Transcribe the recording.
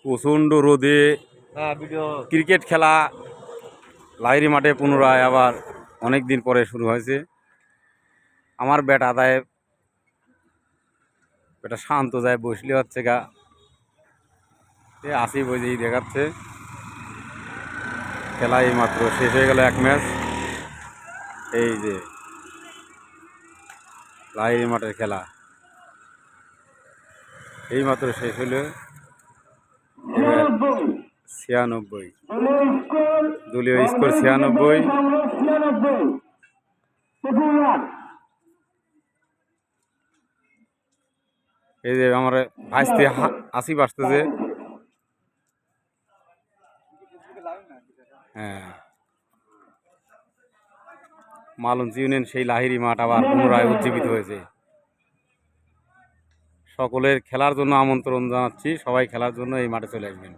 প্রচণ্ড রোদে ক্রিকেট খেলা লাহিড়ী মাঠে পুনরায় আবার অনেক দিন পরে শুরু হয়েছে। আমার ব্যাট আদায় এটা শান্ত যায় বসলে হচ্ছে গা আসি বইতেই দেখাচ্ছে। খেলা এই মাত্র শেষ হয়ে গেল এক ম্যাচ। এই যে লাহিড়ী মাঠের খেলা এই মাত্র শেষ হলো। 96 দলীয় স্কোর 96। এই যে আমার ভাইস্তি আসি বাসতেছে। হ্যাঁ, মালঞ্চ ইউনিয়ন সেই লাহিড়ী মাঠ আবার পুনরায় উজ্জীবিত হয়েছে। সকলের খেলার জন্য আমন্ত্রণ জানাচ্ছি, সবাই খেলার জন্য এই মাঠে চলে আসবেন।